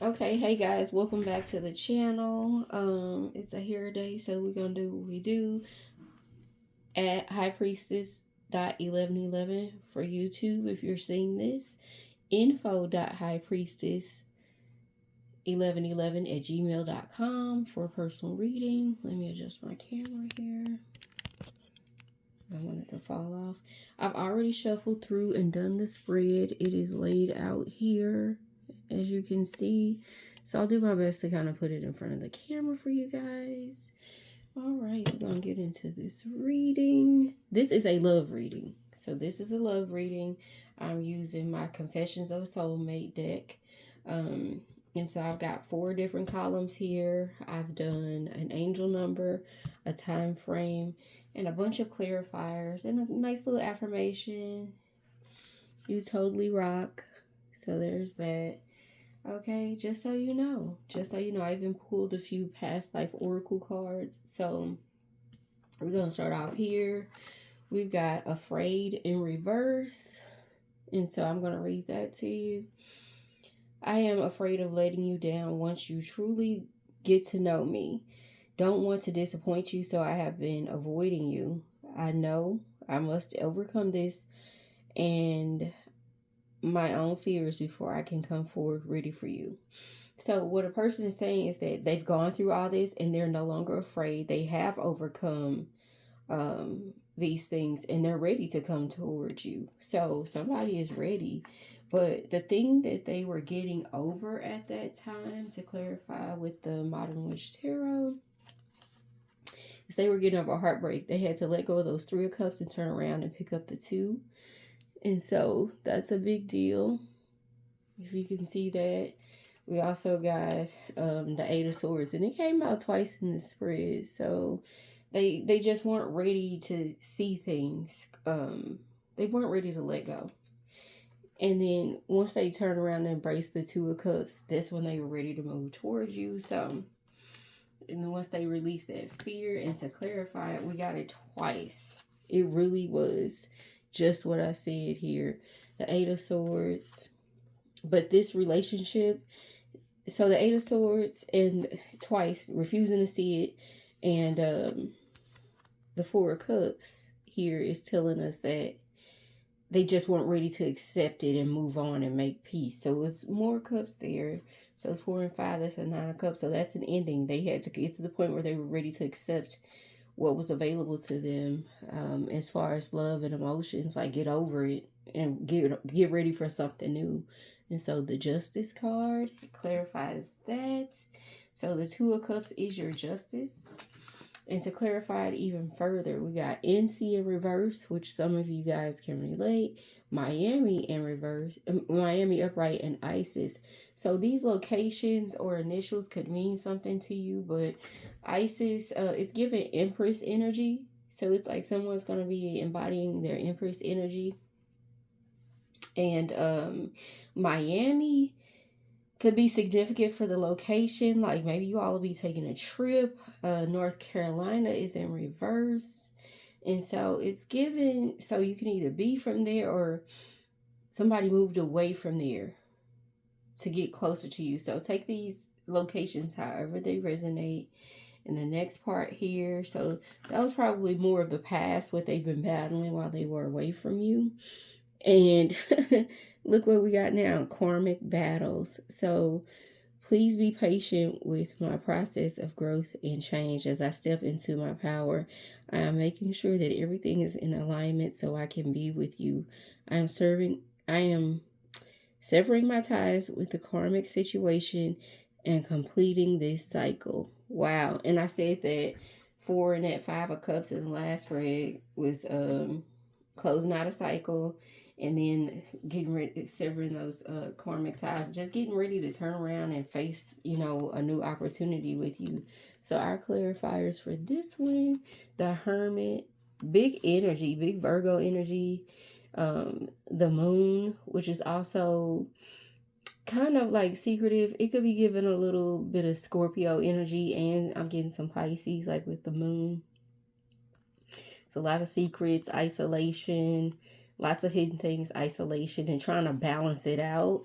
Okay, hey guys, welcome back to the channel. It's a hair day, so we're gonna do what we do at High Priestess 1111 for YouTube. If you're seeing this, info.highpriestess1111 at gmail.com for personal reading. Let me adjust my camera here. I don't want it to fall off. I've already shuffled through and done the spread. It is laid out here, as you can see. So I'll do my best to kind of put it in front of the camera for you guys. All right, we're going to get into this reading. This is a love reading. So this is a love reading. I'm using my Confessions of a Soulmate deck. And so I've got 4 different columns here. I've done an angel number, a time frame, and a bunch of clarifiers, and a nice little affirmation. You totally rock. So there's that. Okay, just so you know. I even pulled a few past life oracle cards. So we're going to start off here. We've got Afraid in reverse. And so I'm going to read that to you. I am afraid of letting you down once you truly get to know me. Don't want to disappoint you, so I have been avoiding you. I know I must overcome this and my own fears before I can come forward ready for you. So what a person is saying is that they've gone through all this and they're no longer afraid. They have overcome these things and they're ready to come towards you. So somebody is ready. But the thing that they were getting over at that time, to clarify with the Modern Witch Tarot, is they were getting over a heartbreak. They had to let go of those 3 of Cups and turn around and pick up the 2. And so that's a big deal. If you can see that. We also got the 8 of Swords, and it came out twice in the spread. So they just weren't ready to see things. They weren't ready to let go. And then once they turned around and embraced the 2 of Cups, that's when they were ready to move towards you. So, and then once they released that fear, and to clarify it, we got it twice. It really was just what I said here. The 8 of Swords. But this relationship, so the 8 of Swords and twice refusing to see it, and the 4 of Cups here is telling us that they just weren't ready to accept it and move on and make peace. So it's more cups there. So 4 and 5, that's a 9 of Cups. So that's an ending. They had to get to the point where they were ready to accept what was available to them, as far as love and emotions. Like, get over it and get ready for something new. And so the Justice card clarifies that. So the 2 of Cups is your Justice. And to clarify it even further, we got NC in reverse, which some of you guys can relate. Miami in reverse, Miami upright, and Isis. So these locations or initials could mean something to you, but Isis is giving Empress energy. So it's like someone's going to be embodying their Empress energy. And Miami could be significant for the location. Like maybe you all will be taking a trip. North Carolina is in reverse. And so it's given, so you can either be from there or somebody moved away from there to get closer to you. So take these locations however they resonate. In the next part here, so that was probably more of the past, what they've been battling while they were away from you. And look what we got now, karmic battles. So please be patient with my process of growth and change as I step into my power. I am making sure that everything is in alignment so I can be with you. I am severing my ties with the karmic situation and completing this cycle. Wow. And I said that 4 and that 5 of Cups in the last spread was closing out a cycle, and then getting ready, severing those karmic ties, just getting ready to turn around and face, a new opportunity with you. So our clarifiers for this one, the Hermit, big energy, big Virgo energy. The Moon, which is also kind of like secretive. It could be given a little bit of Scorpio energy, and I'm getting some Pisces, like with the Moon. It's a lot of secrets, isolation, lots of hidden things, isolation, and trying to balance it out.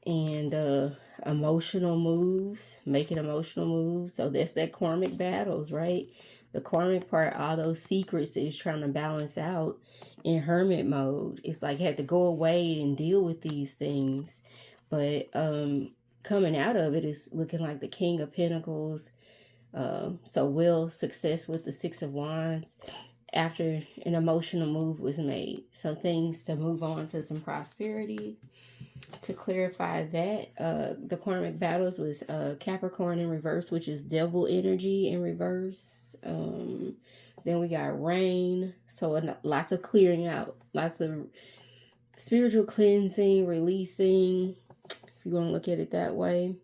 and emotional moves, making emotional moves. So that's that karmic battles, right? The karmic part, all those secrets that he's trying to balance out in hermit mode. It's like had to go away and deal with these things. But coming out of it is looking like the King of Pentacles. So will success with the Six of Wands after an emotional move was made. So things to move on to some prosperity. To clarify that, the karmic battles was Capricorn in reverse, which is devil energy in reverse. Then we got rain, so lots of clearing out, lots of spiritual cleansing, releasing, if you want to look at it that way.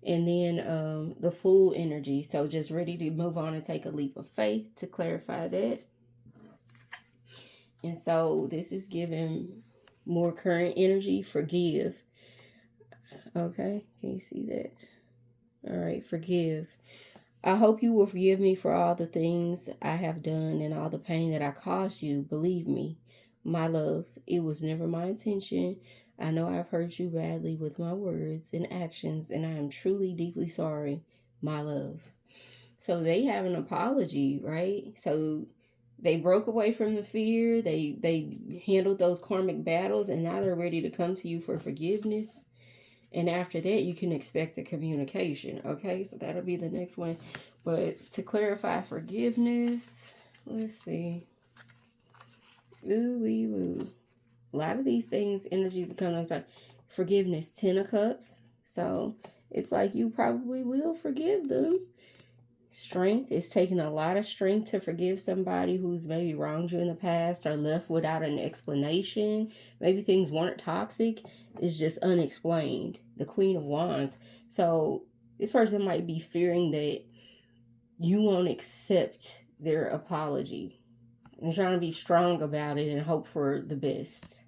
And then the Fool energy, so just ready to move on and take a leap of faith, to clarify that. And so this is giving more current energy, forgive. Okay, can you see that? All right, forgive. I hope you will forgive me for all the things I have done and all the pain that I caused you. Believe me, my love, it was never my intention. I know I've hurt you badly with my words and actions, and I am truly deeply sorry, my love. So they have an apology, right? So they broke away from the fear. They handled those karmic battles, and now they're ready to come to you for forgiveness. And after that, you can expect a communication. Okay, so that'll be the next one. But to clarify forgiveness, let's see. Ooh, wee, woo. A lot of these things, energies are coming like forgiveness, 10 of Cups. So it's like you probably will forgive them. Strength, is taking a lot of strength to forgive somebody who's maybe wronged you in the past or left without an explanation. Maybe things weren't toxic, it's just unexplained. The Queen of Wands. So this person might be fearing that you won't accept their apology. And trying to be strong about it and hope for the best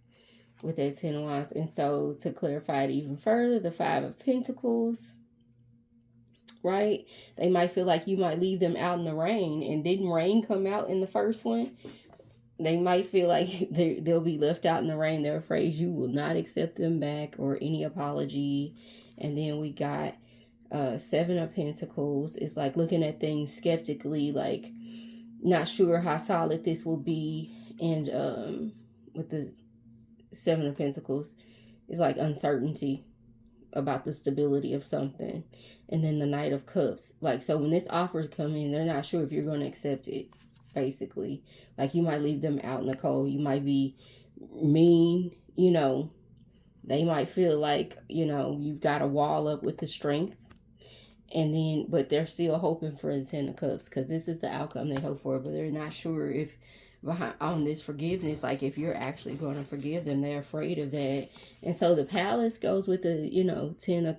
with that 10 of Wands. And so to clarify it even further, the 5 of Pentacles. Right? They might feel like you might leave them out in the rain. And didn't rain come out in the first one? They might feel like they'll be left out in the rain. They're afraid you will not accept them back or any apology. And then we got 7 of Pentacles. It's like looking at things skeptically, like not sure how solid this will be. And with the 7 of Pentacles, it's like uncertainty about the stability of something. And then the Knight of Cups, like, so when this offers come in, they're not sure if you're going to accept it, basically. Like, you might leave them out in the cold. You might be mean, you know. They might feel like, you know, you've got a wall up with the strength. And then, but they're still hoping for the 10 of Cups, because this is the outcome they hope for. But they're not sure if behind on this forgiveness, like if you're actually going to forgive them. They're afraid of that. And so the Palace goes with the, you know, 10 of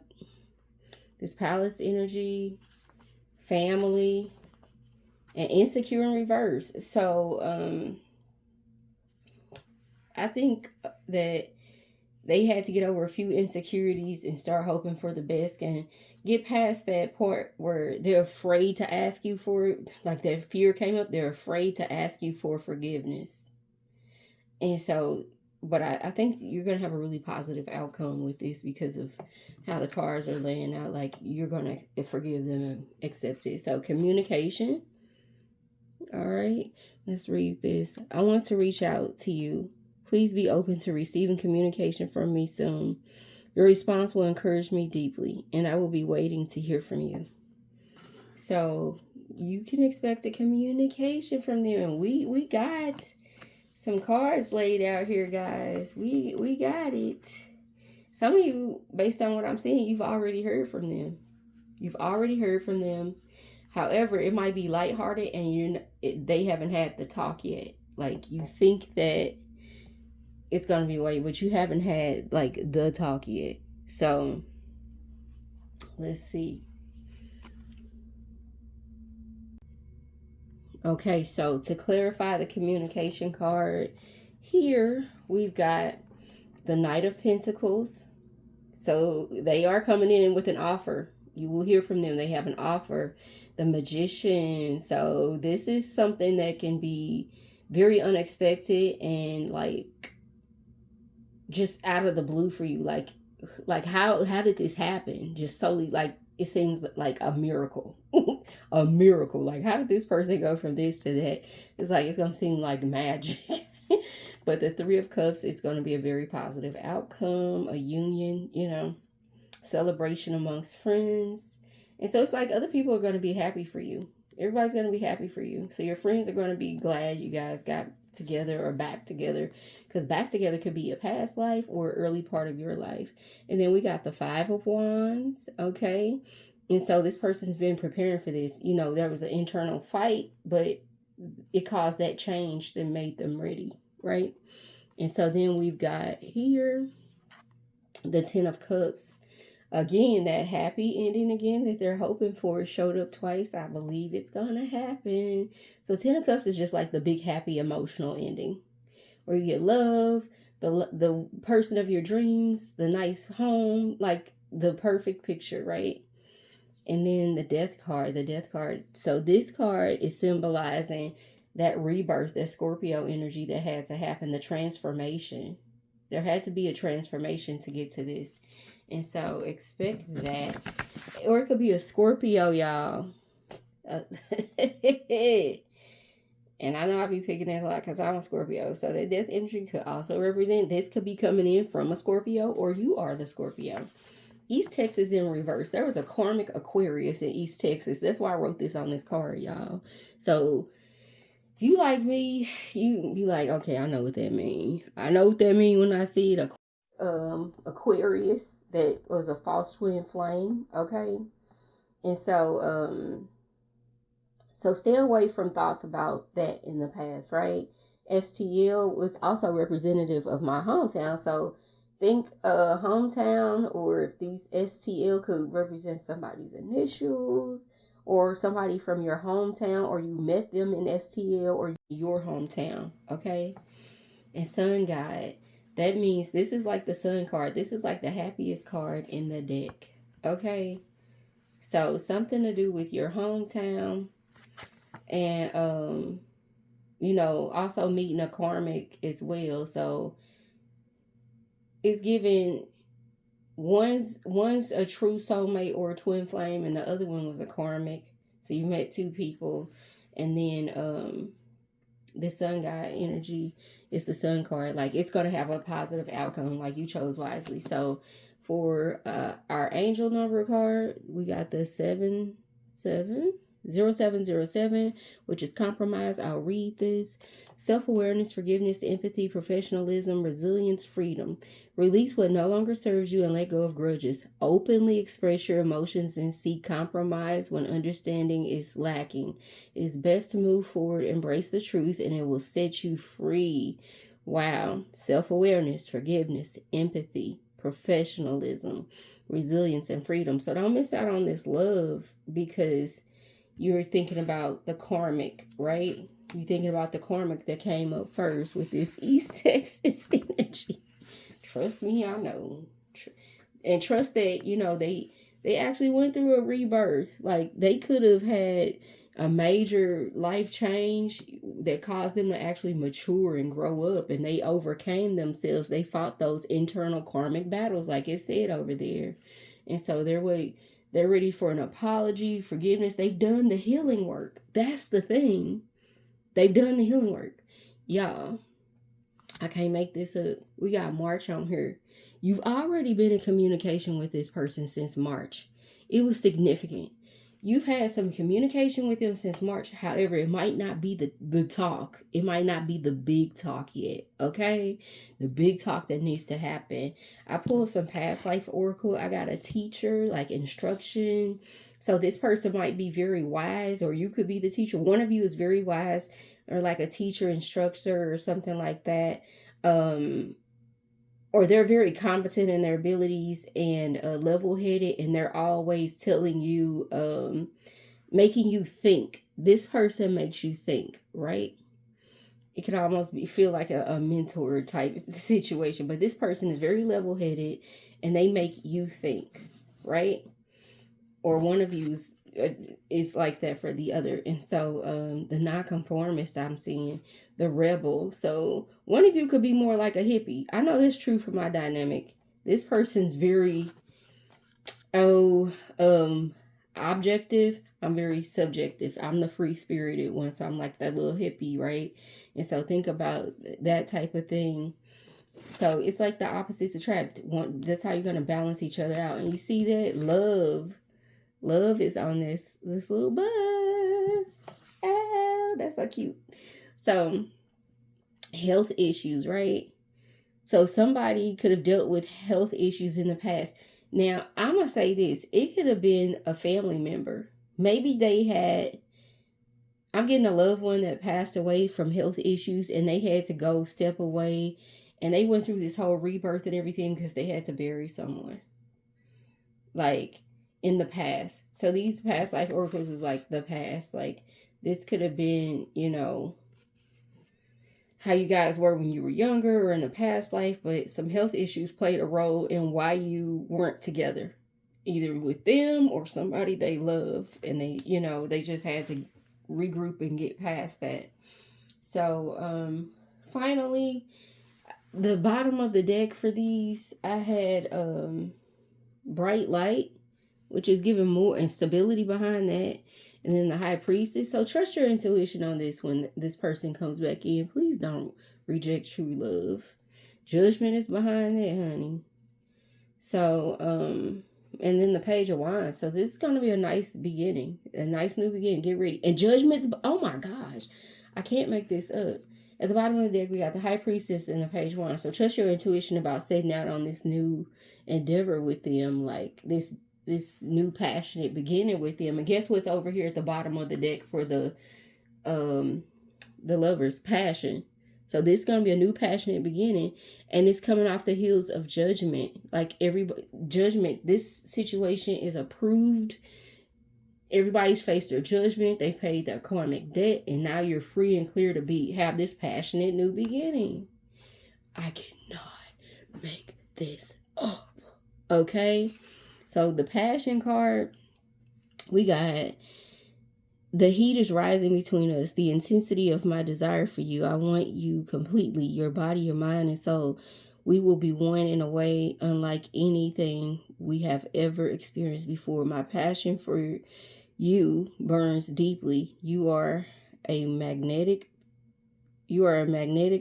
this Palace energy, family, and insecure in reverse. So I think that they had to get over a few insecurities and start hoping for the best and get past that part where they're afraid to ask you for it. Like that fear came up. They're afraid to ask you for forgiveness. And so, but I think you're going to have a really positive outcome with this because of how the cards are laying out. Like you're going to forgive them and accept it. So communication. All right, let's read this. I want to reach out to you. Please be open to receiving communication from me soon. Your response will encourage me deeply, and I will be waiting to hear from you. So you can expect a communication from them. And we got some cards laid out here, guys. We got it. Some of you, based on what I'm seeing, you've already heard from them. You've already heard from them. However, it might be lighthearted and they haven't had the talk yet. Like you think that it's going to be way, but you haven't had like the talk yet. So let's see. Okay, so to clarify the communication card, here we've got the Knight of Pentacles. So they are coming in with an offer. You will hear from them. They have an offer. The Magician. So this is something that can be very unexpected and like just out of the blue for you. Like like how did this happen? Just solely like it seems like a miracle. A miracle. Like how did this person go from this to that? It's like it's gonna seem like magic. But the Three of Cups is going to be a very positive outcome, a union, celebration amongst friends. And so it's like other people are going to be happy for you. Everybody's going to be happy for you. So your friends are going to be glad you guys got together or back together, because back together could be a past life or early part of your life. And then we got the Five of Wands, okay? And so this person's been preparing for this. There was an internal fight, but it caused that change that made them ready, right? And so then we've got here the Ten of Cups. Again, that happy ending again that they're hoping for showed up twice. I believe it's gonna happen. So Ten of Cups is just like the big happy emotional ending, where you get love, the person of your dreams, the nice home, like the perfect picture, right? And then the Death card. So this card is symbolizing that rebirth, that Scorpio energy that had to happen, the transformation. There had to be a transformation to get to this. And so expect that. Or it could be a Scorpio, y'all. And I know I'll be picking that a lot because I'm a Scorpio. So the death energy could also represent, this could be coming in from a Scorpio, or you are the Scorpio. East Texas in reverse. There was a karmic Aquarius in East Texas. That's why I wrote this on this card, y'all. So if you like me, you be like, okay, I know what that means. I know what that means when I see it. Aquarius that was a false twin flame, okay? And so stay away from thoughts about that in the past, right? STL was also representative of my hometown, so think hometown, or if these STL could represent somebody's initials or somebody from your hometown, or you met them in STL or your hometown, okay? And Sun God, that means this is like the Sun card. This is like the happiest card in the deck, okay? So something to do with your hometown, and also meeting a karmic as well. So it's giving one's a true soulmate or a twin flame, and the other one was a karmic. So you met two people. And then the Sun God energy is the Sun card. Like it's going to have a positive outcome, like you chose wisely. So for our angel number card, we got the 0707, which is compromise. I'll read this. Self-awareness, forgiveness, empathy, professionalism, resilience, freedom. Release what no longer serves you and let go of grudges. Openly express your emotions and seek compromise when understanding is lacking. It is best to move forward, embrace the truth, and it will set you free. Wow. Self-awareness, forgiveness, empathy, professionalism, resilience, and freedom. So don't miss out on this love, because you're thinking about the karmic, right? You're thinking about the karmic that came up first with this East Texas energy. Trust me, I know. And trust that, they actually went through a rebirth. Like they could have had a major life change that caused them to actually mature and grow up, and they overcame themselves. They fought those internal karmic battles, like it said over there. And so they're ready for an apology, forgiveness. They've done the healing work. That's the thing. They've done the healing work. Y'all, I can't make this up. We got March on here. You've already been in communication with this person since March. It was significant. You've had some communication with them since March. However, it might not be the talk. It might not be the big talk yet, okay? The big talk that needs to happen. I pulled some past life oracle. I got a teacher, like instruction. So this person might be very wise, or you could be the teacher. One of you is very wise, or like a teacher, instructor, or something like that. Or they're very competent in their abilities and level-headed, and they're always telling you, making you think. This person makes you think, right? It can almost feel like a mentor type situation, but this person is very level-headed and they make you think, right? Or one of you is like that for the other. And so the nonconformist I'm seeing, the rebel. So one of you could be more like a hippie. I know that's true for my dynamic. This person's very objective. I'm very subjective. I'm the free spirited one, so I'm like that little hippie, right? And so think about that type of thing. So it's like the opposites attract. That's how you're gonna balance each other out. And you see that love is on this little bus. Oh, that's so cute. So health issues, right? So somebody could have dealt with health issues in the past. Now, I'm going to say this. It could have been a family member. Maybe I'm getting a loved one that passed away from health issues and they had to go step away and they went through this whole rebirth and everything because they had to bury someone. Like in the past. So these past life oracles is like the past. Like this could have been, how you guys were when you were younger or in a past life, but some health issues played a role in why you weren't together, either with them or somebody they love, and they just had to regroup and get past that. So finally, the bottom of the deck for these, I had bright light, which is giving more instability behind that. And then the high priestess. So trust your intuition on this when this person comes back in. Please don't reject true love. Judgment is behind that, honey. So, and then the page of wands. So this is going to be a nice beginning, a nice new beginning. Get ready. And judgments. Oh my gosh, I can't make this up. At the bottom of the deck, we got the high priestess and the page of wands. So trust your intuition about setting out on this new endeavor with them, like this new passionate beginning with them. And guess what's over here at the bottom of the deck for the lovers? Passion. So this is going to be a new passionate beginning, and it's coming off the heels of judgment. Like judgment, this situation is approved. Everybody's faced their judgment. They've paid their karmic debt, and now you're free and clear to have this passionate new beginning. I cannot make this up. Okay? So the passion card, we got the heat is rising between us. The intensity of my desire for you. I want you completely, your body, your mind, and soul. We will be one in a way unlike anything we have ever experienced before. My passion for you burns deeply. You are a magnetic,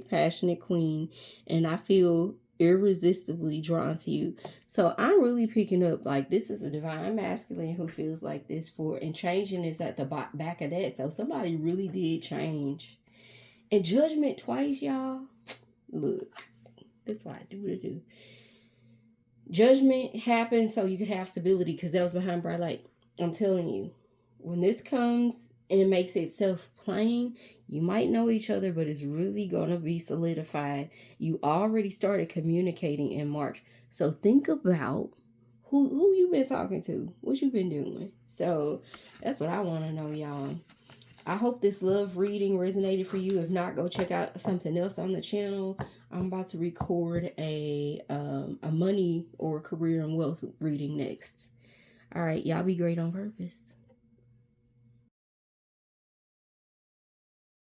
passionate queen, and I feel irresistibly drawn to you. So I'm really picking up like this is a divine masculine who feels like this for, and changing is at the back of that. So somebody really did change. And judgment twice, y'all. Look, that's why I do what I do. Judgment happened so you could have stability, because that was behind bright light. I'm telling you, when this comes and makes itself plain, you might know each other, but it's really going to be solidified. You already started communicating in March. So think about who you've been talking to, what you've been doing. So that's what I want to know, y'all. I hope this love reading resonated for you. If not, go check out something else on the channel. I'm about to record a money or career and wealth reading next. All right, y'all be great on purpose.